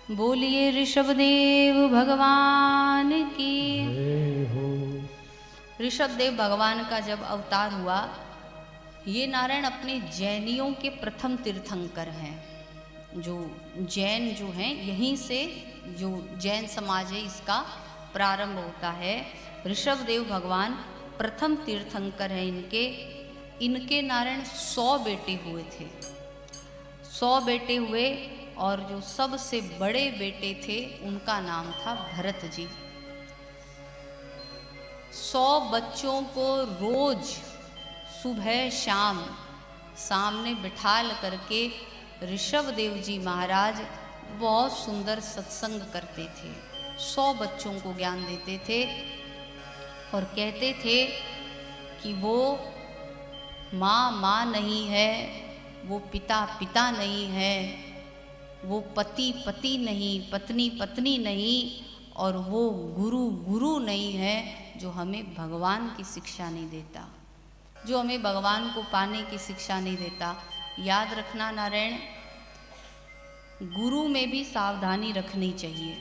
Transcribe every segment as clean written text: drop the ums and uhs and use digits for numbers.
बोलिए ऋषभदेव भगवान की। ऋषभदेव भगवान का जब अवतार हुआ, ये नारायण अपने जैनियों के प्रथम तीर्थंकर हैं। जो जैन जो हैं, यहीं से जो जैन समाज है इसका प्रारंभ होता है। ऋषभदेव भगवान प्रथम तीर्थंकर हैं। इनके नारायण 100 बेटे हुए थे। 100 बेटे हुए और जो सबसे बड़े बेटे थे उनका नाम था भरत जी। 100 बच्चों को रोज सुबह शाम सामने बिठाल करके ऋषभदेव जी महाराज बहुत सुंदर सत्संग करते थे। 100 बच्चों को ज्ञान देते थे और कहते थे कि वो माँ नहीं है, वो पिता पिता नहीं है, वो पति पति नहीं, पत्नी पत्नी नहीं, और वो गुरु गुरु नहीं है जो हमें भगवान की शिक्षा नहीं देता, जो हमें भगवान को पाने की शिक्षा नहीं देता। याद रखना नारायण, गुरु में भी सावधानी रखनी चाहिए,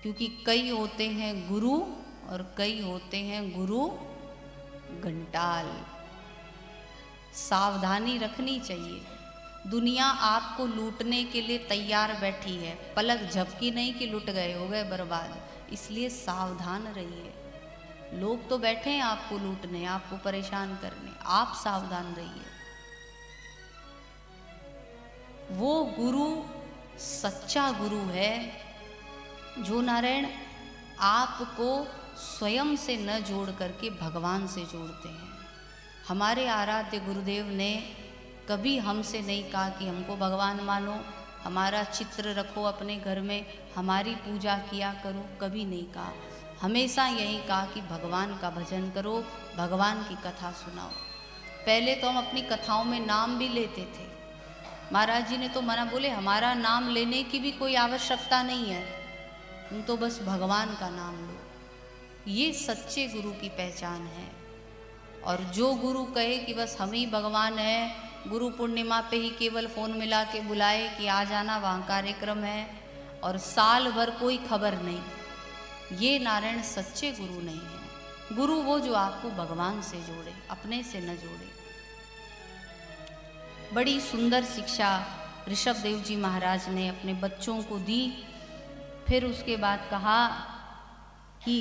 क्योंकि कई होते हैं गुरु और कई होते हैं गुरु घंटाल। सावधानी रखनी चाहिए। दुनिया आपको लूटने के लिए तैयार बैठी है, पलक झपकी नहीं कि लुट गए, हो गए बर्बाद। इसलिए सावधान रहिए। लोग तो बैठे हैं आपको लूटने, आपको परेशान करने, आप सावधान रहिए। वो गुरु सच्चा गुरु है जो नारायण आपको स्वयं से न जोड़ करके भगवान से जोड़ते हैं। हमारे आराध्य गुरुदेव ने कभी हमसे नहीं कहा कि हमको भगवान मानो, हमारा चित्र रखो अपने घर में, हमारी पूजा किया करो, कभी नहीं कहा। हमेशा यही कहा कि भगवान का भजन करो, भगवान की कथा सुनाओ। पहले तो हम अपनी कथाओं में नाम भी लेते थे। महाराज जी ने तो मना, बोले हमारा नाम लेने की भी कोई आवश्यकता नहीं है, तुम तो बस भगवान का नाम लो। ये सच्चे गुरु की पहचान है। और जो गुरु कहे कि बस हम ही भगवान है, गुरु पूर्णिमा पे ही केवल फ़ोन मिला के बुलाए कि आ जाना वहाँ कार्यक्रम है, और साल भर कोई खबर नहीं, ये नारायण सच्चे गुरु नहीं है। गुरु वो जो आपको भगवान से जोड़े, अपने से न जोड़े। बड़ी सुंदर शिक्षा ऋषभदेव जी महाराज ने अपने बच्चों को दी। फिर उसके बाद कहा कि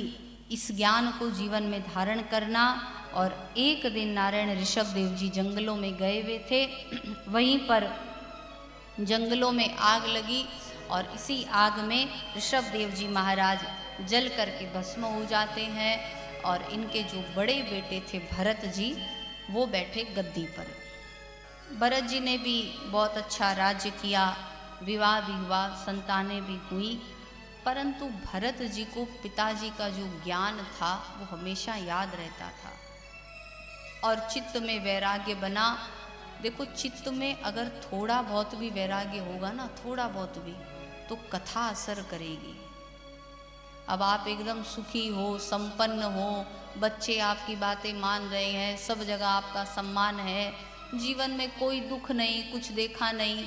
इस ज्ञान को जीवन में धारण करना। और एक दिन नारायण ऋषभदेव जी जंगलों में गए हुए थे, वहीं पर जंगलों में आग लगी और इसी आग में ऋषभदेव जी महाराज जल करके भस्म हो जाते हैं। और इनके जो बड़े बेटे थे भरत जी, वो बैठे गद्दी पर। भरत जी ने भी बहुत अच्छा राज्य किया, विवाह भी हुआ, संतानें भी हुई, परंतु भरत जी को पिताजी का जो ज्ञान था वो हमेशा याद रहता था और चित्त में वैराग्य बना। देखो, चित्त में अगर थोड़ा बहुत भी वैराग्य होगा ना, थोड़ा बहुत भी, तो कथा असर करेगी। अब आप एकदम सुखी हो, संपन्न हो, बच्चे आपकी बातें मान रहे हैं, सब जगह आपका सम्मान है, जीवन में कोई दुख नहीं, कुछ देखा नहीं,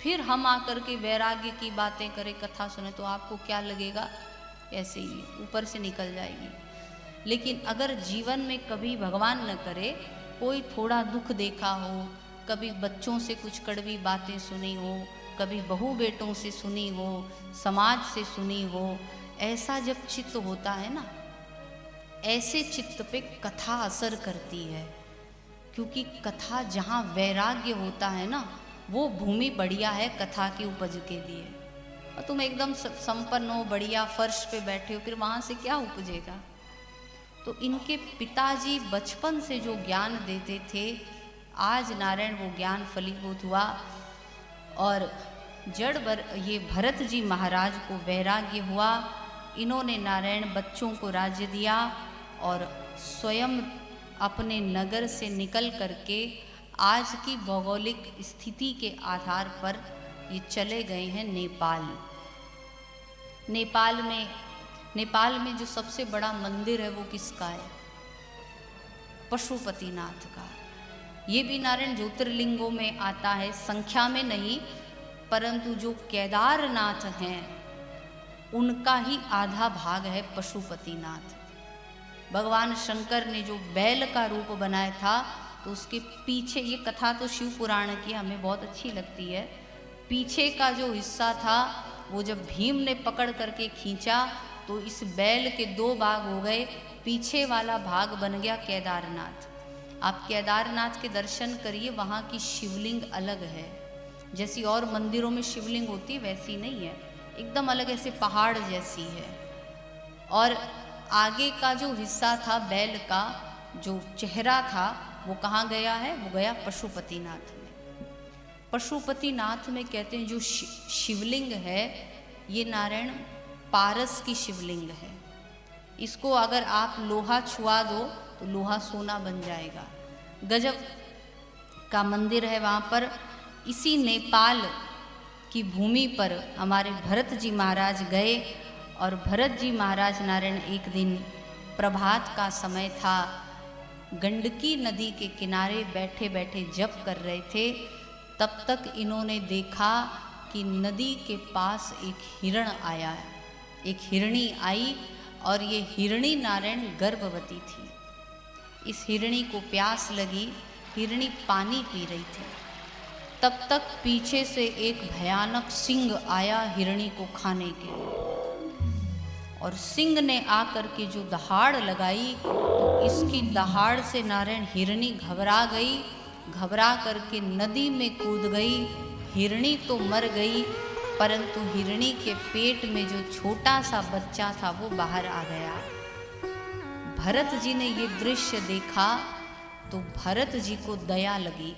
फिर हम आकर के वैराग्य की बातें करें, कथा सुने, तो आपको क्या लगेगा? ऐसे ही ऊपर से निकल जाएगी। लेकिन अगर जीवन में कभी भगवान न करे, कोई थोड़ा दुख देखा हो, कभी बच्चों से कुछ कड़वी बातें सुनी हो, कभी बहू बेटों से सुनी हो, समाज से सुनी हो, ऐसा जब चित्त होता है ना, ऐसे चित्त पे कथा असर करती है। क्योंकि कथा जहाँ वैराग्य होता है ना, वो भूमि बढ़िया है कथा की उपज के लिए। और तुम एकदम संपन्न हो, बढ़िया फर्श पे बैठे हो, फिर वहाँ से क्या उपजेगा? तो इनके पिताजी बचपन से जो ज्ञान देते थे, आज नारायण वो ज्ञान फलीभूत हुआ। और ये भरत जी महाराज को वैराग्य हुआ। इन्होंने नारायण बच्चों को राज्य दिया और स्वयं अपने नगर से निकल करके आज की भौगोलिक स्थिति के आधार पर ये चले गए हैं नेपाल। नेपाल में जो सबसे बड़ा मंदिर है वो किसका है? पशुपतिनाथ का। ये भी नारायण ज्योतिर्लिंगों में आता है, संख्या में नहीं, परंतु जो केदारनाथ हैं उनका ही आधा भाग है पशुपतिनाथ। भगवान शंकर ने जो बैल का रूप बनाया था, तो उसके पीछे, ये कथा तो शिव पुराण की हमें बहुत अच्छी लगती है, पीछे का जो हिस्सा था वो जब भीम ने पकड़ करके खींचा तो इस बैल के दो भाग हो गए, पीछे वाला भाग बन गया केदारनाथ। आप केदारनाथ के दर्शन करिए, वहाँ की शिवलिंग अलग है, जैसी और मंदिरों में शिवलिंग होती है वैसी नहीं है, एकदम अलग, ऐसे पहाड़ जैसी है। और आगे का जो हिस्सा था बैल का, जो चेहरा था, वो कहाँ गया है? वो गया पशुपतिनाथ में। पशुपतिनाथ में कहते हैं जो शिवलिंग है, ये नारायण पारस की शिवलिंग है। इसको अगर आप लोहा छुआ दो तो लोहा सोना बन जाएगा। गजब का मंदिर है वहाँ पर। इसी नेपाल की भूमि पर हमारे भरत जी महाराज गए, और भरत जी महाराज नारायण एक दिन प्रभात का समय था, गंडकी नदी के किनारे बैठे बैठे जप कर रहे थे। तब तक इन्होंने देखा कि नदी के पास एक हिरण आया है, एक हिरणी आई, और ये हिरणी नारायण गर्भवती थी। इस हिरणी को प्यास लगी, हिरणी पानी पी रही थी। तब तक पीछे से एक भयानक सिंह आया हिरणी को खाने के लिए, और सिंह ने आकर के जो दहाड़ लगाई, तो इसकी दहाड़ से नारायण हिरणी घबरा गई, घबरा करके नदी में कूद गई। हिरणी तो मर गई, परंतु हिरणी के पेट में जो छोटा सा बच्चा था वो बाहर आ गया। भरत जी ने ये दृश्य देखा तो भरत जी को दया लगी,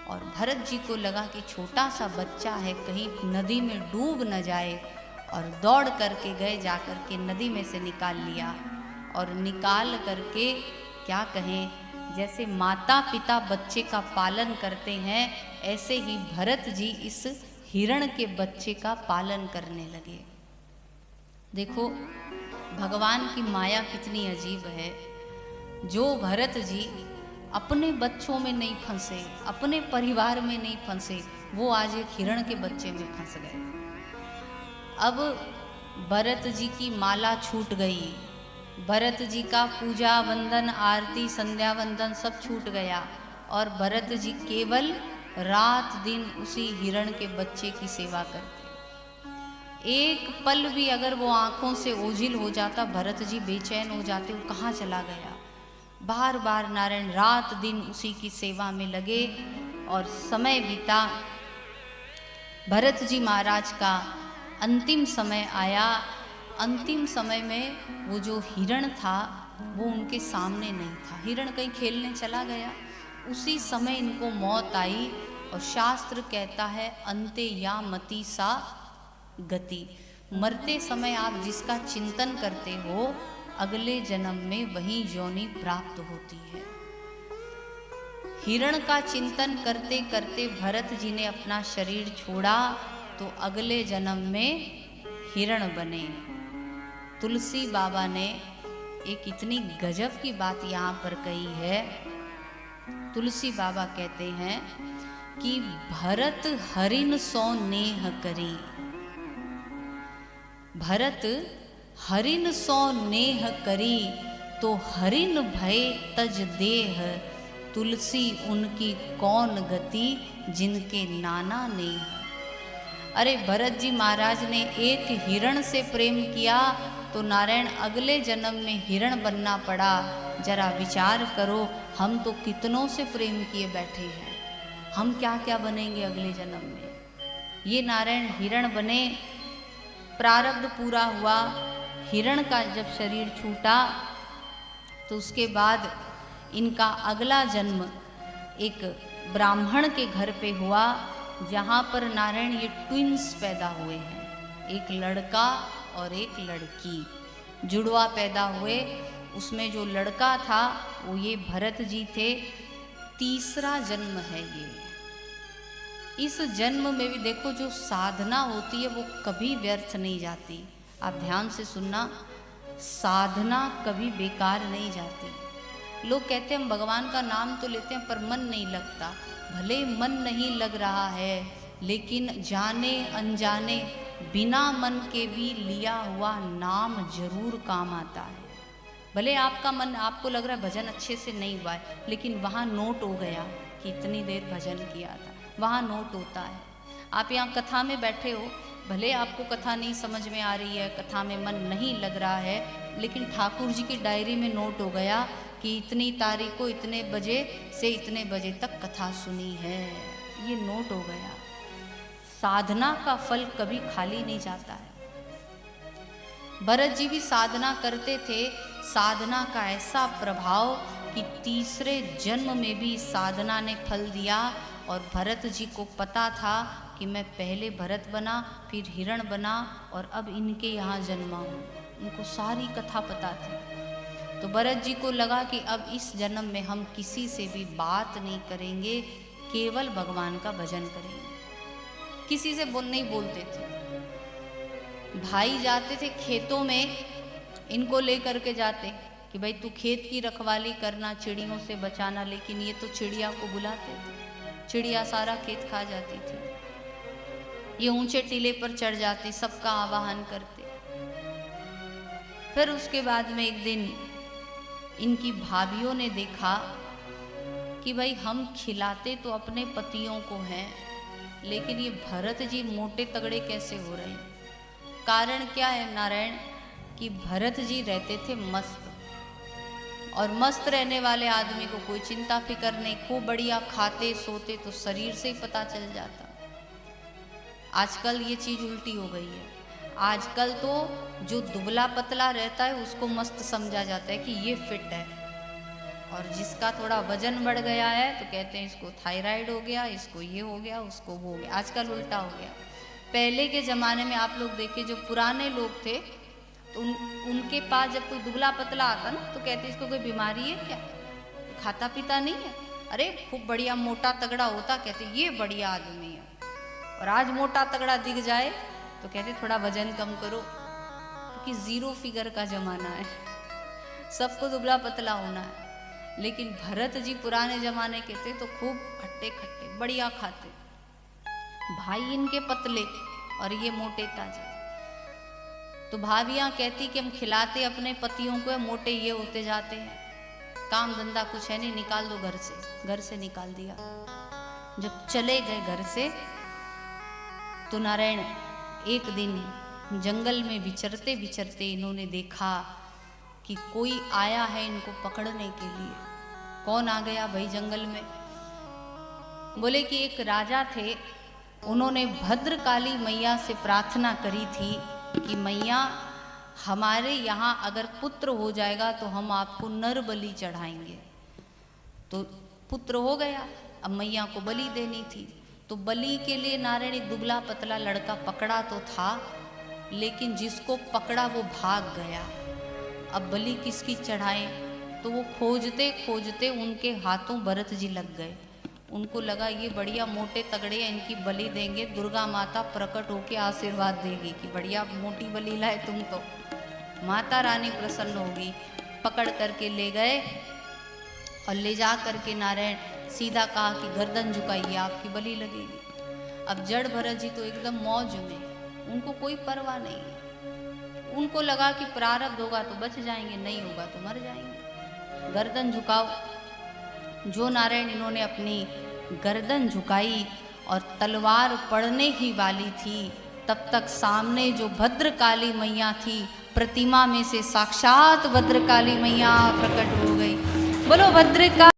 और भरत जी को लगा कि छोटा सा बच्चा है, कहीं नदी में डूब न जाए, और दौड़ करके गए, जाकर के नदी में से निकाल लिया। और निकाल करके क्या कहें, जैसे माता पिता बच्चे का पालन करते हैं, ऐसे ही भरत जी इस हिरण के बच्चे का पालन करने लगे। देखो भगवान की माया कितनी अजीब है। जो भरत जी अपने बच्चों में नहीं फंसे, अपने परिवार में नहीं फंसे, वो आज एक हिरण के बच्चे में फंस गए। अब भरत जी की माला छूट गई, भरत जी का पूजा वंदन आरती संध्या वंदन सब छूट गया, और भरत जी केवल रात दिन उसी हिरण के बच्चे की सेवा करते। एक पल भी अगर वो आंखों से ओझिल हो जाता, भरत जी बेचैन हो जाते, वो कहाँ चला गया। बार बार नारायण रात दिन उसी की सेवा में लगे, और समय बीता। भरत जी महाराज का अंतिम समय आया। अंतिम समय में वो जो हिरण था वो उनके सामने नहीं था, हिरण कहीं खेलने चला गया। उसी समय इनको मौत आई, और शास्त्र कहता है अंते या मति सा गति, मरते समय आप जिसका चिंतन करते हो, अगले जन्म में वही योनि प्राप्त होती है। हिरण का चिंतन करते करते भरत जी ने अपना शरीर छोड़ा, तो अगले जन्म में हिरण बने। तुलसी बाबा ने एक इतनी गजब की बात यहाँ पर कही है। तुलसी बाबा कहते हैं कि भरत हरिन सो नेह करी, भरत हरिन सो नेह करी, तो हरिन भय तज देह, तुलसी उनकी कौन गति, जिनके नाना नेह। अरे भरत जी महाराज ने एक हिरण से प्रेम किया, तो नारायण अगले जन्म में हिरण बनना पड़ा। जरा विचार करो, हम तो कितनों से प्रेम किए बैठे हैं, हम क्या क्या बनेंगे अगले जन्म में। ये नारायण हिरण बने, प्रारब्ध पूरा हुआ। हिरण का जब शरीर छूटा, तो उसके बाद इनका अगला जन्म एक ब्राह्मण के घर पे हुआ, जहाँ पर नारायण ये ट्विंस पैदा हुए हैं, एक लड़का और एक लड़की, जुड़वा पैदा हुए। उसमें जो लड़का था वो ये भरत जी थे। तीसरा जन्म है ये। इस जन्म में भी देखो जो साधना होती है वो कभी व्यर्थ नहीं जाती। आप ध्यान से सुनना, साधना कभी बेकार नहीं जाती। लोग कहते हैं हम भगवान का नाम तो लेते हैं पर मन नहीं लगता। भले मन नहीं लग रहा है, लेकिन जाने अनजाने बिना मन के भी लिया हुआ नाम जरूर काम आता है। भले आपका मन, आपको लग रहा है भजन अच्छे से नहीं हुआ है, लेकिन वहाँ नोट हो गया कि इतनी देर भजन किया था, वहाँ नोट होता है। आप यहाँ कथा में बैठे हो, भले आपको कथा नहीं समझ में आ रही है, कथा में मन नहीं लग रहा है, लेकिन ठाकुर जी की डायरी में नोट हो गया कि इतनी तारीख को इतने बजे से इतने बजे तक कथा सुनी है, ये नोट हो गया। साधना का फल कभी खाली नहीं जाता है। भरत जी भी साधना करते थे, साधना का ऐसा प्रभाव कि तीसरे जन्म में भी साधना ने फल दिया। और भरत जी को पता था कि मैं पहले भरत बना, फिर हिरण बना और अब इनके यहाँ जन्मा हूँ। उनको सारी कथा पता थी। तो भरत जी को लगा कि अब इस जन्म में हम किसी से भी बात नहीं करेंगे, केवल भगवान का भजन करेंगे। किसी से नहीं बोलते थे। भाई जाते थे खेतों में, इनको लेकर के जाते कि भाई तू खेत की रखवाली करना, चिड़ियों से बचाना, लेकिन ये तो चिड़िया को बुलाते थे। चिड़िया सारा खेत खा जाती थी। ये ऊंचे टीले पर चढ़ जाते, सबका आवाहन करते। फिर उसके बाद में एक दिन इनकी भाभियों ने देखा कि भाई हम खिलाते तो अपने पतियों को हैं, लेकिन ये भरत जी मोटे तगड़े कैसे हो रहे हैं। कारण क्या है नारायण, कि भरत जी रहते थे मस्त, और मस्त रहने वाले आदमी को कोई चिंता फिक्र नहीं, खूब बढ़िया खाते सोते तो शरीर से ही पता चल जाता। आजकल ये चीज़ उल्टी हो गई है। आजकल तो जो दुबला पतला रहता है उसको मस्त समझा जाता है कि ये फिट है, और जिसका थोड़ा वजन बढ़ गया है तो कहते हैं इसको थायराइड हो गया, इसको ये हो गया, उसको वो हो गया। आजकल उल्टा हो गया। पहले के ज़माने में आप लोग देखिए, जो पुराने लोग थे तो उनके पास जब कोई दुबला पतला आता ना तो कहते इसको कोई बीमारी है क्या, खाता पीता नहीं है। अरे खूब बढ़िया मोटा तगड़ा होता, कहते ये बढ़िया आदमी है। और आज मोटा तगड़ा दिख जाए तो कहते थोड़ा वजन कम करो, क्योंकि जीरो फिगर का जमाना है, सबको दुबला पतला होना है। लेकिन भरत जी पुराने जमाने के थे तो खूब खट्टे खट्टे बढ़िया खाते। भाई इनके पतले और ये मोटे ताजे। तो भाभियाँ कहती कि हम खिलाते अपने पतियों को, मोटे ये होते जाते हैं, काम धंधा कुछ है नहीं, निकाल दो घर से। घर से निकाल दिया। जब चले गए घर से तो नारायण एक दिन जंगल में विचरते विचरते इन्होंने देखा कि कोई आया है इनको पकड़ने के लिए। कौन आ गया भाई जंगल में? बोले कि एक राजा थे, उन्होंने भद्रकाली मैया से प्रार्थना करी थी कि मैया हमारे यहाँ अगर पुत्र हो जाएगा तो हम आपको नर बलि चढ़ाएंगे। तो पुत्र हो गया, अब मैया को बलि देनी थी। तो बलि के लिए नारायण एक दुबला पतला लड़का पकड़ा तो था, लेकिन जिसको पकड़ा वो भाग गया। अब बलि किसकी चढ़ाएं? तो वो खोजते खोजते उनके हाथों भरत जी लग गए। उनको लगा ये बढ़िया मोटे तगड़े हैं, इनकी बलि देंगे, दुर्गा माता प्रकट होके आशीर्वाद देगी कि बढ़िया मोटी बलि लाए तुम तो। माता रानी प्रसन्न होगी। पकड़ करके ले गए और ले जा करके नारायण सीधा कहा कि गर्दन झुकाइए, आपकी बलि लगेगी। अब जड़ भरत जी तो एकदम मौज में, उनको कोई परवाह नहीं है। उनको लगा कि प्रारब्ध होगा तो बच जाएंगे, नहीं होगा तो मर जाएंगे। गर्दन झुकाओ। जो नारायण इन्होंने अपनी गर्दन झुकाई और तलवार पड़ने ही वाली थी, तब तक सामने जो भद्रकाली मैया थी, प्रतिमा में से साक्षात भद्रकाली मैया प्रकट हो गई। बोलो भद्रकाली।